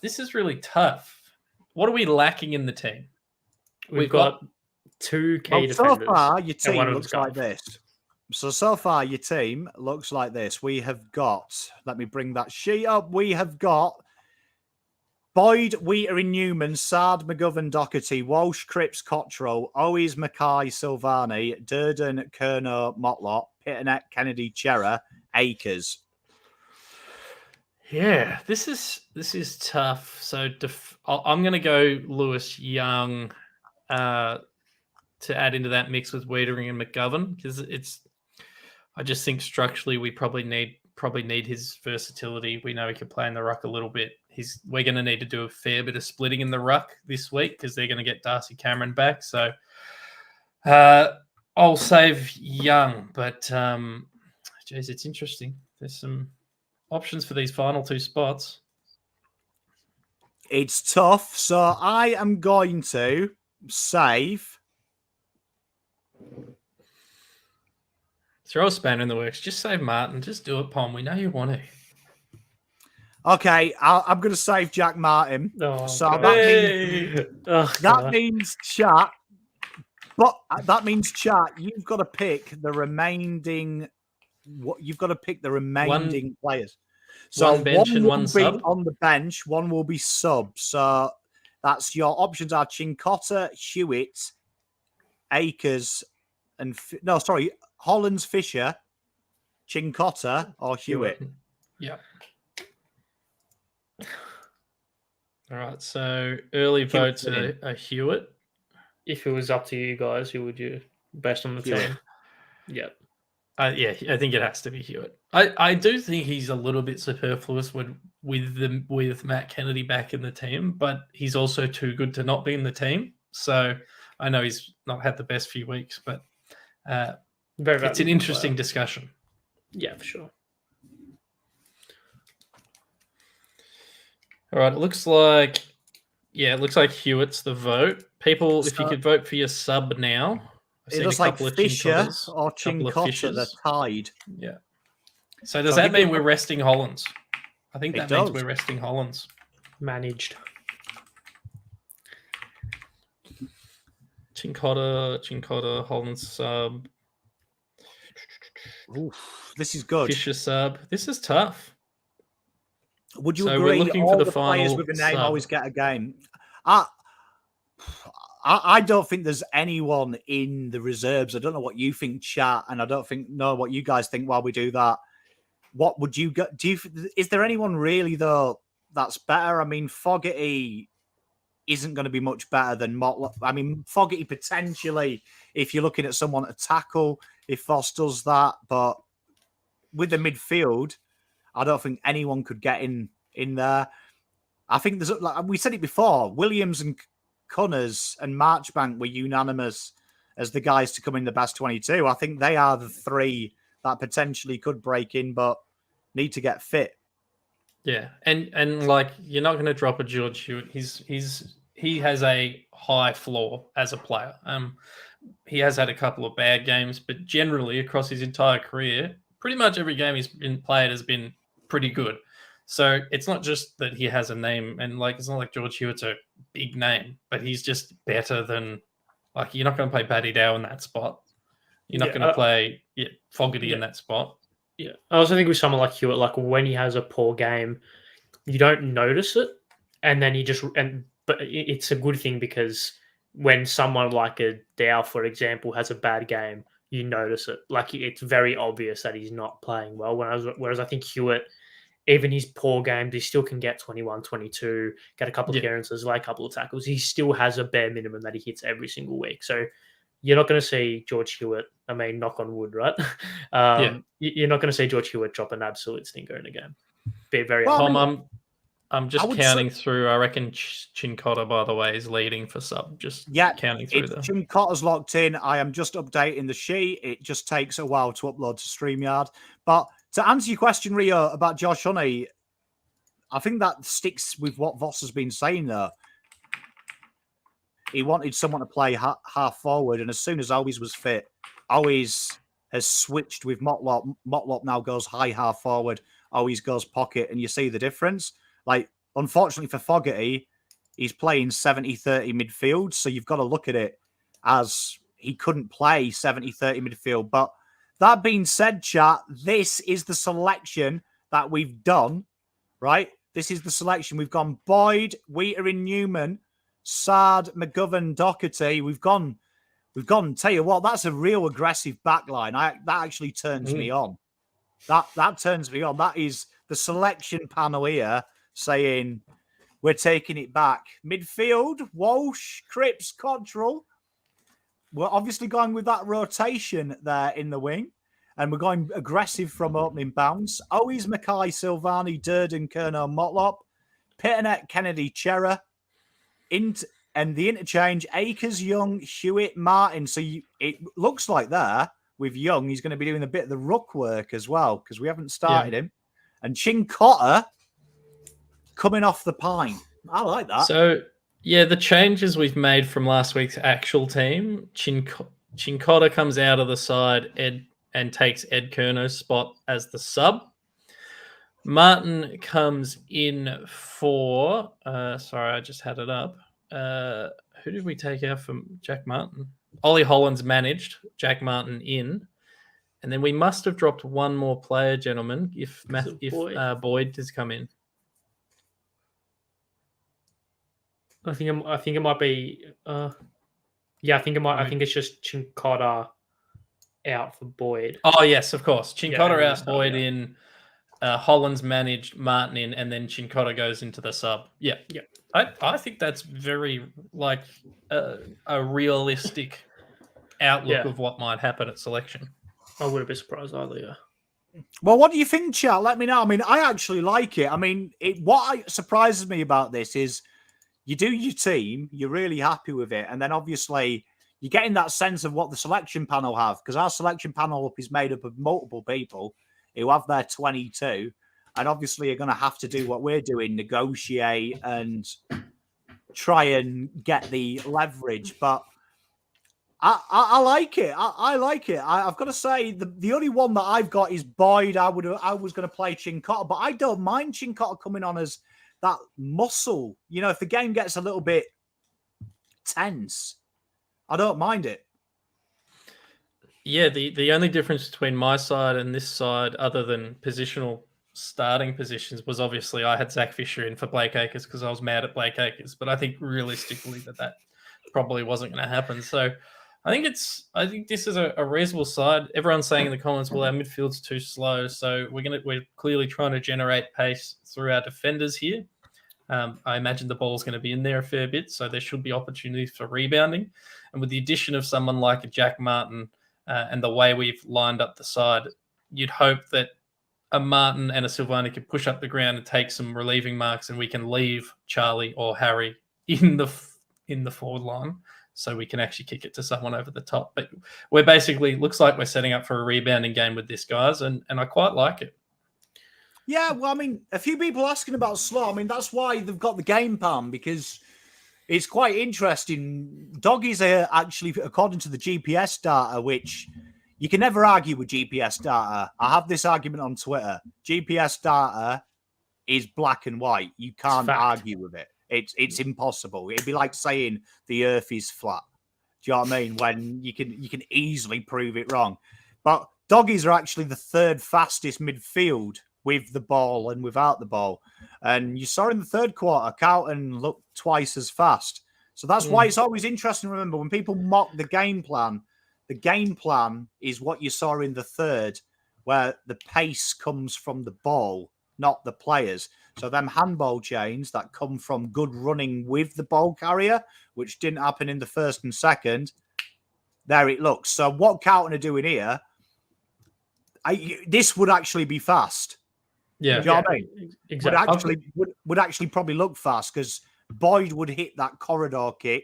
This is really tough. What are we lacking in the team? We've got two key defenders. So far, your team one of looks them's like this. So far, your team looks like this. We have got, let me bring that sheet up. We have got Boyd, Wheater and Newman, Sard, McGovern, Doherty, Walsh, Cripps, Cottrell, Owes, Mackay, Silvani, Durden, Kerno, Motlop, Pitternet, Kennedy, Chera, Acres. Yeah, this is tough. So I'm going to go Lewis Young to add into that mix with Wiedering and McGovern because I just think structurally we probably need his versatility. We know he can play in the ruck a little bit. We're going to need to do a fair bit of splitting in the ruck this week because they're going to get Darcy Cameron back. So I'll save Young, but geez, it's interesting. There's some options for these final two spots. It's tough, so I am going to save. Throw a spanner in the works. Just save Martin. Just do it, Pom. We know you want to. Okay, I'm going to save Jack Martin. Oh, so God. that means chat. But that means chat. You've got to pick the remaining. You've got to pick the remaining players. So one bench and one sub on the bench. One will be sub. So that's your options are Chincotta, Hewitt, Acres, and Hollins, Fisher, Chincotta, or Hewitt. Yeah. All right. So early votes are Hewitt. If it was up to you guys, who would you best on the team? Yep. Yeah, I think it has to be Hewitt. I do think he's a little bit superfluous with Matt Kennedy back in the team, but he's also too good to not be in the team. So I know he's not had the best few weeks, but it's an interesting discussion. Yeah, for sure. All right, it looks like Hewitt's the vote. People, if you could vote for your sub now. It looks like Fisher or Chincotta, they're tied. Yeah. So does that mean we're resting Hollins? I think that means we're resting Hollins. Managed. Chincotta, Hollins sub. Oof, this is good. Fisher sub. This is tough. Would you So agree? we're looking all for the players final with a name sub. always get a game. I don't think there's anyone in the reserves. I don't know what you think, chat, and I don't know what you guys think while we do that. What would you go? Is there anyone really though that's better? I mean, Fogarty isn't going to be much better than Motlop. I mean, Fogarty potentially, if you're looking at someone to tackle, if Voss does that, but with the midfield, I don't think anyone could get in there. I think there's, like we said it before, Williams and Cunners and Marchbank were unanimous as the guys to come in the best 22. I think they are the three that potentially could break in, but need to get fit. Yeah, and like you're not going to drop a George Hewitt. He has a high floor as a player. He has had a couple of bad games, but generally across his entire career, pretty much every game he's been played has been pretty good. So it's not just that he has a name, and like it's not like George Hewitt's a big name, but he's just better than like you're not going to play Paddy Dow in that spot. You're not going to play Fogarty in that spot. Yeah, I also think with someone like Hewitt, like when he has a poor game, you don't notice it, and then but it's a good thing because when someone like a Dow, for example, has a bad game, you notice it. Like it's very obvious that he's not playing well. Whereas I think Hewitt, even his poor games, he still can get 21, 22, get a couple of clearances, like a couple of tackles. He still has a bare minimum that he hits every single week. So you're not going to see George Hewitt, I mean, knock on wood, right? You're not going to see George Hewitt drop an absolute stinker in a game. Be very I'm just counting through. I reckon Chincotta, by the way, is leading for sub. Just counting through them. Chincotta's locked in. I am just updating the sheet. It just takes a while to upload to StreamYard. But to answer your question, Rio, about Josh Honey, I think that sticks with what Voss has been saying there. He wanted someone to play half forward, and as soon as Owies was fit, Owies has switched with Motlop. Motlop now goes high half forward. Owies goes pocket, and you see the difference. Like, unfortunately for Fogarty, he's playing 70-30 midfield, so you've got to look at it as he couldn't play 70-30 midfield. But that being said, chat, this is the selection that we've done, right? This is the selection. We've gone Boyd, Wheater and Newman, Sard, McGovern, Doherty. We've gone, tell you what, that's a real aggressive backline. That actually turns me on. That turns me on. That is the selection panel here saying we're taking it back. Midfield, Walsh, Cripps, Cottrell. We're obviously going with that rotation there in the wing. And we're going aggressive from opening bounce. Owies, Mackay, Silvani, Durden, Kerno, Motlop. Pitternet, Kennedy, Chera. And the interchange, Akers, Young, Hewitt, Martin. So it looks like there with Young, he's going to be doing a bit of the ruck work as well because we haven't started him. And Chincotta coming off the pine. I like that. So, the changes we've made from last week's actual team, Chincotta comes out of the side and takes Ed Kerno's spot as the sub. Martin comes in for, sorry, I just had it up. Who did we take out from Jack Martin? Ollie Holland's managed, Jack Martin in. And then we must have dropped one more player, gentlemen, if Boyd has come in. I think it might be. I think it might. I think it's just Chincotta out for Boyd. Oh yes, of course. Chincotta out, Boyd in. Holland's managed, Martin in, and then Chincotta goes into the sub. Yeah. I think that's very like a realistic outlook of what might happen at selection. I wouldn't be surprised either. Yeah. Well, what do you think, chat? Let me know. I mean, I actually like it. I mean, what surprises me about this is you do your team, you're really happy with it, and then obviously you're getting that sense of what the selection panel have, because our selection panel is made up of multiple people who have their 22, and obviously are going to have to do what we're doing, negotiate and try and get the leverage. But I like it. I like it. I've got to say, the only one that I've got is Boyd. I was going to play Chincotta, but I don't mind Chincotta coming on as that muscle. You know, if the game gets a little bit tense, I don't mind it. Yeah, the only difference between my side and this side, other than positional starting positions, was obviously I had Zach Fisher in for Blake Acres because I was mad at Blake Acres. But I think realistically that probably wasn't going to happen. So I think this is a reasonable side. Everyone's saying in the comments, well, our midfield's too slow. So we're clearly trying to generate pace through our defenders here. I imagine the ball's going to be in there a fair bit, so there should be opportunities for rebounding. And with the addition of someone like a Jack Martin and the way we've lined up the side, you'd hope that a Martin and a Silvani can push up the ground and take some relieving marks, and we can leave Charlie or Harry in the forward line so we can actually kick it to someone over the top. But looks like we're setting up for a rebounding game with this, guys, and I quite like it. Yeah, well, I mean, a few people asking about slow. I mean, that's why they've got the game pan, because it's quite interesting. Doggies are actually, according to the GPS data, which you can never argue with GPS data. I have this argument on Twitter. GPS data is black and white. You can't argue with it. It's impossible. It'd be like saying the Earth is flat. Do you know what I mean? When you can easily prove it wrong. But Doggies are actually the third fastest midfield with the ball and without the ball. And you saw in the third quarter, Carlton looked twice as fast. So that's why it's always interesting to remember when people mock the game plan is what you saw in the third, where the pace comes from the ball, not the players. So them handball chains that come from good running with the ball carrier, which didn't happen in the first and second, there it looks. So what Carlton are doing here, this would actually be fast. Yeah, do you know what I mean? Exactly. Would actually probably look fast, because Boyd would hit that corridor kick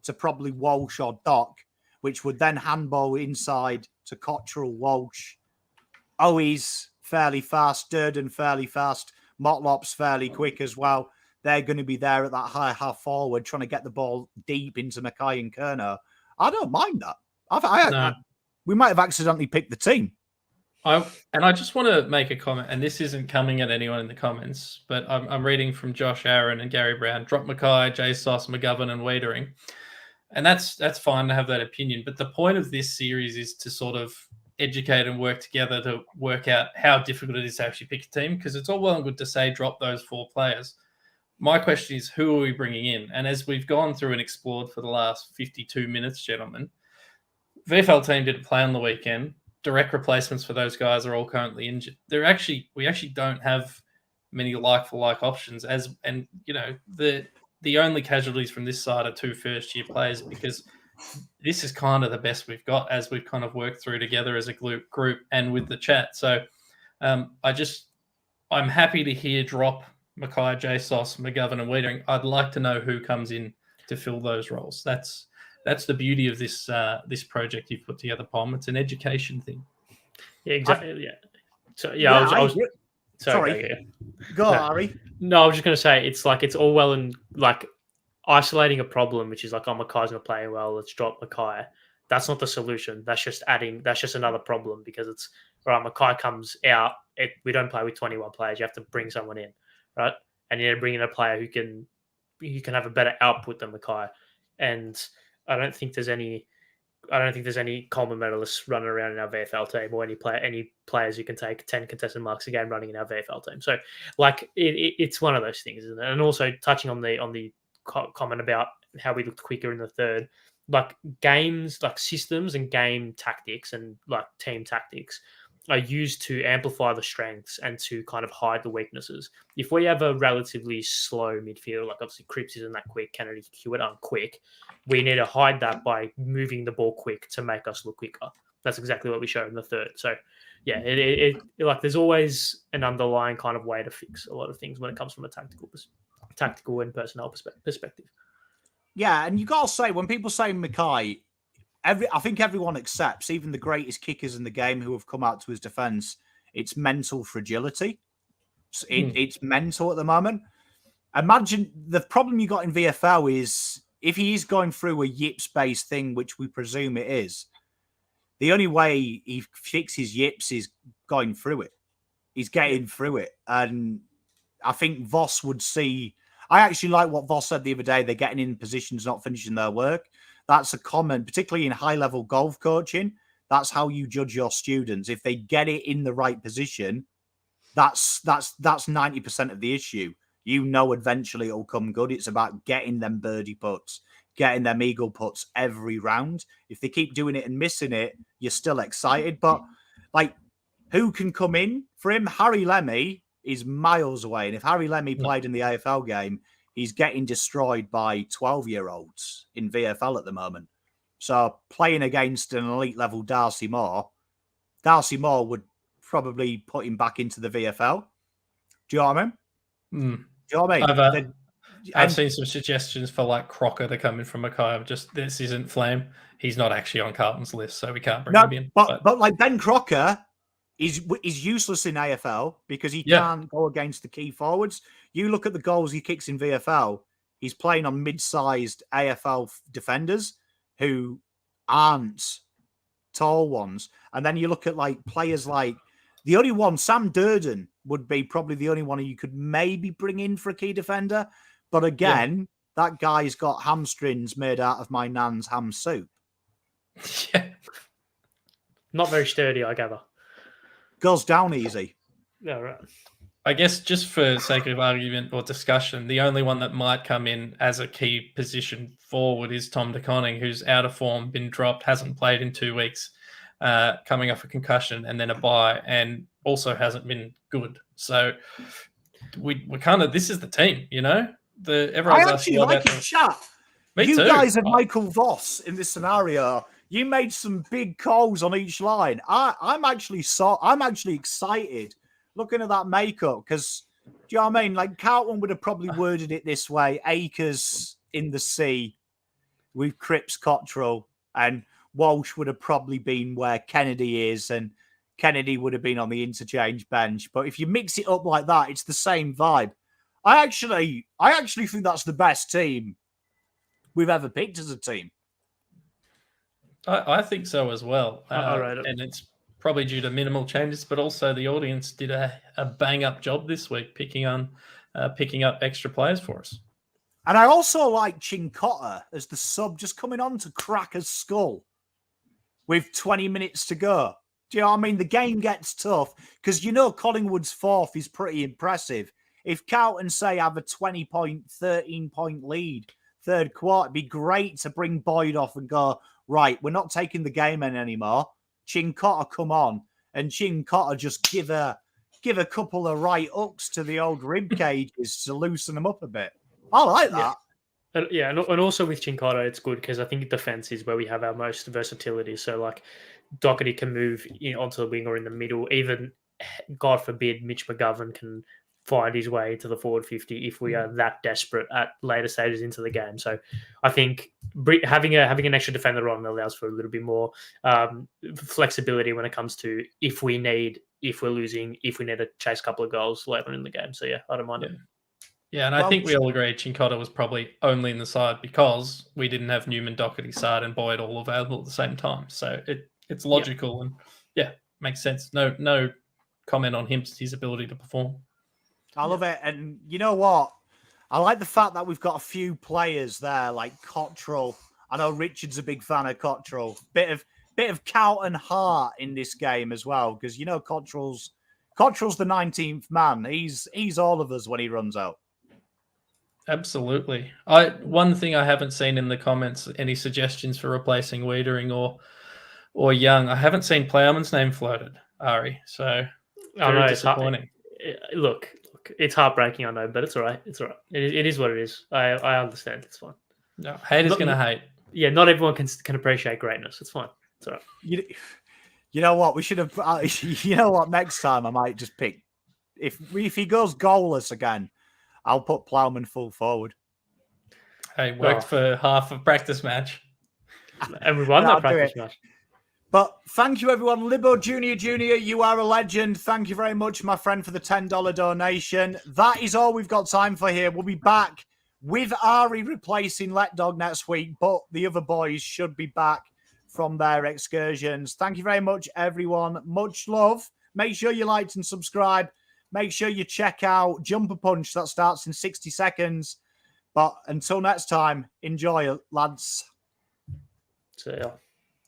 to probably Walsh or Doc, which would then handball inside to Cottrell, Walsh. Owies fairly fast, Durden fairly fast, Motlop's fairly quick as well. They're going to be there at that high half forward, trying to get the ball deep into Mackay and Kerner. I don't mind that. We might have accidentally picked the team. I just want to make a comment, and this isn't coming at anyone in the comments, but I'm reading from Josh Aaron and Gary Brown. Drop Mackay, J Sauce, McGovern, and Wiedering. And that's fine to have that opinion. But the point of this series is to sort of educate and work together to work out how difficult it is to actually pick a team, because it's all well and good to say drop those 4 players. My question is, who are we bringing in? And as we've gone through and explored for the last 52 minutes, gentlemen, VFL team didn't play on the weekend. Direct replacements for those guys are all currently injured. We actually don't have many like-for-like options. And the only casualties from this side are 2 first-year players, because this is kind of the best we've got as we've kind of worked through together as a group and with the chat. So I'm happy to hear drop Mackay, J Sauce, McGovern, and Wiedering. I'd like to know who comes in to fill those roles. That's the beauty of this project you've put together, Pom. It's an education thing. Yeah, exactly. So I was sorry. Go on, Harry. No, I was just going to say it's all well and like isolating a problem, which is like, oh, Mackay's not playing well, let's drop Mackay. That's not the solution. That's just another problem, because it's all right. Mackay comes out. We don't play with 21 players. You have to bring someone in, right? And you bring in a player who can have a better output than Mackay. And I don't think there's any Coleman medalists running around in our VFL team, or any players who can take 10 contested marks a game running in our VFL team. So, like, it's one of those things, isn't it? And also touching on the comment about how we looked quicker in the third, like games, like systems and game tactics and like team tactics are used to amplify the strengths and to kind of hide the weaknesses. If we have a relatively slow midfield, like obviously Cripps isn't that quick, Kennedy Hewitt aren't quick, we need to hide that by moving the ball quick to make us look quicker. That's exactly what we showed in the third. So yeah, it like there's always an underlying kind of way to fix a lot of things when it comes from a tactical and personnel perspective. Yeah, and you got to say, when people say Mackay, I think everyone accepts, even the greatest kickers in the game who have come out to his defense, it's mental fragility. It's mental at the moment. Imagine the problem you got in VFL is if he is going through a yips-based thing, which we presume it is, the only way he fixes yips is going through it. He's getting through it. And I think Voss would see... I actually like what Voss said the other day. They're getting in positions, not finishing their work. That's a common, particularly in high-level golf coaching. That's how you judge your students. If they get it in the right position, that's 90% of the issue. You know, eventually it'll come good. It's about getting them birdie putts, getting them eagle putts every round. If they keep doing it and missing it, you're still excited. But like, who can come in for him? Harry Lemmy is miles away. And if Harry Lemmy played in the AFL game, he's getting destroyed by 12-year-olds in VFL at the moment. So playing against an elite level Darcy Moore would probably put him back into the VFL. Do you know what I mean? Do you know what I mean? I've seen some suggestions for like Crocker to come in from Mackay. Just this isn't Flame. He's not actually on Carlton's list, so we can't bring him in. But like Ben Crocker, He's useless in AFL because he can't go against the key forwards. You look at the goals he kicks in VFL, he's playing on mid-sized AFL defenders who aren't tall ones. And then you look at like players like the only one, Sam Durden would be probably the only one you could maybe bring in for a key defender. But again, that guy's got hamstrings made out of my nan's ham soup. Yeah. Not very sturdy, I gather. Goes down easy. Yeah, right. I guess just for sake of argument or discussion, the only one that might come in as a key position forward is Tom De Koning, who's out of form, been dropped, hasn't played in 2 weeks, coming off a concussion and then a bye, and also hasn't been good. So we kind of, this is the team, you know? Everyone's I actually like it, chat. Me you too. Guys have Michael Voss in this scenario. You made some big calls on each line. I'm actually excited looking at that makeup because, do you know what I mean? Like Carlton would have probably worded it this way: Akers in the sea with Cripps Cottrell, and Walsh would have probably been where Kennedy is, and Kennedy would have been on the interchange bench. But if you mix it up like that, it's the same vibe. I actually think that's the best team we've ever picked as a team. I think so as well. Right. And it's probably due to minimal changes, but also the audience did a bang-up job this week picking up extra players for us. And I also like Chincotta as the sub just coming on to crack a skull with 20 minutes to go. Do you know what I mean? The game gets tough because you know Collingwood's fourth is pretty impressive. If Carlton, say, have a 20-point, 13-point lead third quarter, it'd be great to bring Boyd off and go, right, we're not taking the game in anymore. Chincotta come on, and Chincotta just give a couple of right hooks to the old rib cages to loosen them up a bit. I like that. Yeah, and also with Chincotta, it's good because I think defense is where we have our most versatility. So, like, Doherty can move onto the wing or in the middle. Even, God forbid, Mitch McGovern can find his way into the forward 50 if we are that desperate at later stages into the game. So I think having an extra defender on allows for a little bit more flexibility when it comes to if we're losing, if we need to chase a couple of goals later in the game. So yeah, I don't mind it. Yeah, and I think we all agree Chincotta was probably only in the side because we didn't have Newman, Doherty, Sard, and Boyd all available at the same time. So it's logical and makes sense. No comment on his ability to perform. I love it. And you know what? I like the fact that we've got a few players there, like Cottrell. I know Richard's a big fan of Cottrell. Bit of Carlton heart in this game as well, because you know Cottrell's the 19th man. He's all of us when he runs out. Absolutely. One thing I haven't seen in the comments, any suggestions for replacing Wiedering or Young. I haven't seen Plowman's name floated, Ari. So very disappointing. Look, it's heartbreaking, I know, but it's all right. It's all right. It is what it is. I understand. It's fine. No, haters going to hate. Yeah, not everyone can appreciate greatness. It's fine. It's all right. You know what? We should have... you know what? Next time I might just pick... If he goes goalless again, I'll put Plowman full forward. Hey, worked for half a practice match. And we won that practice match. But thank you, everyone. Libo Junior, you are a legend. Thank you very much, my friend, for the $10 donation. That is all we've got time for here. We'll be back with Ari replacing Lekdog next week, but the other boys should be back from their excursions. Thank you very much, everyone. Much love. Make sure you like and subscribe. Make sure you check out Jumper Punch. That starts in 60 seconds. But until next time, enjoy it, lads. See ya.